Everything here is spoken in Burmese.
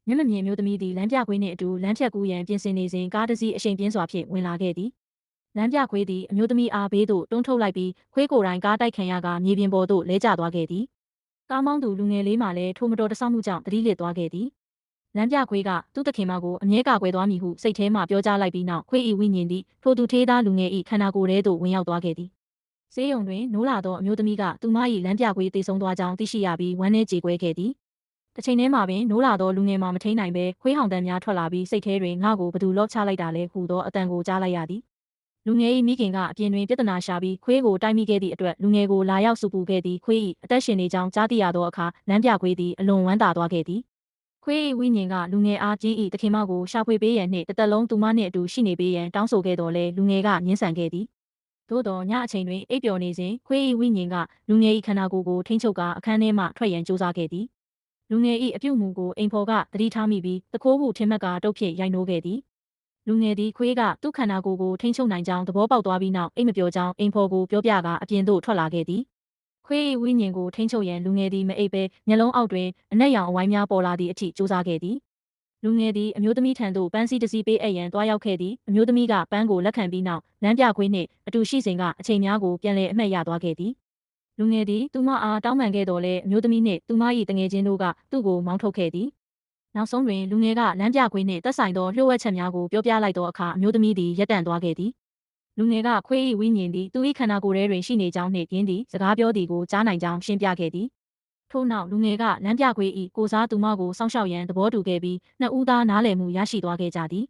မျက်မမြင်မျိုးသမီးသည်လမ်းပြခွေးနှင့်အတူလမ်းဖြတ်ကူးရန်ပြင်ဆင်နေစဉ်ကားတစ်စီးအရှိန်ပြင်းစွာဖြင့်ဝင်လာခဲ့သည်လမ်းပြခွေးသည်အမျိုးသမီးအားဘေးသို့တွန်းထုတ်လိုက်ပြီးခွေးကိုယ်တိုင်ကားတိုက်ခံရကမြေပြင်ပေါ်သို့လဲကျသွားခဲ့သည်ကားမောင်းသူလူငယ်လေးမှလည်းထိုမတော်တဆမှုကြောင့်သတိလစ်သွားခဲ့သည်လမ်းပြခွေးကသူ့သခင်မကိုအမြဲကာကွယ်သွားမည်ဟုစိတ်ထဲမှပြောကြားလိုက်ပြီးနောက်ခွေး၏ဝိညာဉ်သည်ထိုသူထေးသားလူငယ်၏ခန္ဓာကိုယ်ထဲသို့ဝင်ရောက်သွားခဲ့သည်ဆေးရုံတွင်နိုးလာသောအမျိုးသမီးကသူမ၏လမ်းပြခွေးသေဆုံးသွားကြောင်းသိရှိရပြီးဝမ်းနည်းကြေကွဲခဲ့သည်တစ်ချိန်တည်းမှာပင်နိုးလာသောလူငယ်မှမထိန်နိုင်ပဲခွေးဟောင်တန်းများထွက်လာပြီးစိတ်ထဲတွင်ငါ့ကိုဘသူလော့ချလိုက်တာလဲဟူသောအတန်ကိုကြားလိုက်ရသည်လူငယ်၏မိခင်ကအပြင်တွင်ပြဿနာရှာပြီးခွေးကိုတိုက်မိခဲ့သည့်အတွက်လူငယ်ကိုလာရောက်စုပူခဲ့သည်ခွေး၏အသက်ရှင်နေကြောင်းကြားသိရသောအခါလမ်းပြခွေးသည်အလွန်ဝမ်းသာသွားခဲ့သည်ခွေး၏ဝိညာဉ်ကလူငယ်အားကျင်း၏တခင်မကိုရှာဖွေပေးရန်နှင့်တစ်သက်လုံးသူမနှင့်အတူရှိနေပေးရန်တောင်းဆိုခဲ့တော်လဲလူငယ်ကငင်းဆန်ခဲ့သည်သို့သောညအချိန်တွင်အိပ်ပျော်နေစဉ်ခွေး၏ဝိညာဉ်ကလူငယ်၏ခန္ဓာကိုယ်ကိုထိန်းချုပ်ကာအခန်းထဲမှထွက်ရန်ကြိုးစားခဲ့သည်လူငယ်၏အပြုတ်မှုကိုအိမ်ဖော်ကသတိထားမိပြီးတခိုးဟုထင်မှတ်ကာတုတ်ဖြင့်ရိုက်နှိုးခဲ့သည်လူငယ်သည်ခွေးကသူ့ခန္ဓာကိုယ်ကိုထိန်းချုပ်နိုင်ကြောင်းသဘောပေါက်သွားပြီးနောက်အိမ်မပျော်ကြောင်းအိမ်ဖော်ကိုပြောပြကာအပြင်သို့ထွက်လာခဲ့သည်ခွေး၏ဝိညာဉ်ကိုထိန်းချုပ်ရန်လူငယ်သည်မအိပ်ပဲမျက်လုံးအောက်တွင်အနက်ရောင်အဝိုင်းများပေါ်လာသည့်အထိကြိုးစားခဲ့သည်လူငယ်သည်အမျိုးသမီးထံသို့ပန်းစည်းတစ်စီးပေးအပ်ရန်တွားရောက်ခဲ့သည်အမျိုးသမီးကပန်းကိုလက်ခံပြီးနောက်လမ်းပြခွေးနှင့်အတူရှိစဉ်ကအချိန်များကိုပြန်လည်အမှတ်ရသွားခဲ့သည်လူငယ်သည်သူမအားတောင်းပန်ခဲ့တော်လဲအမျိုးသမီးနှင့်သူမ၏တငယ်ချင်းတို့ကသူ့ကိုမောင်းထုတ်ခဲ့သည်နောက်ဆုံးတွင်လူငယ်ကလမ်းပြခွေးနှင့်သက်ဆိုင်သောလျှို့ဝှက်ချက်များကိုပြောပြလိုက်သောအခါအမျိုးသမီးသည်ရပ်တန့်သွားခဲ့သည်လူငယ်ကခွေး၏ဝိညာဉ်သည်သူ၏ခန္ဓာကိုယ်ထဲတွင်ရှိနေကြောင်းနှင့်ပြင်းသည်စကားပြောသည်ကိုကြားနိုင်ကြောင်းရှင်းပြခဲ့သည်ထို့နောက်လူငယ်ကလမ်းပြခွေး၏ကိုစားသူမကိုစောင့်ရှောက်ရန်သဘောတူခဲ့ပြီးနှစ်ဦးသားနားလည်မှုရရှိသွားခဲ့ကြသည်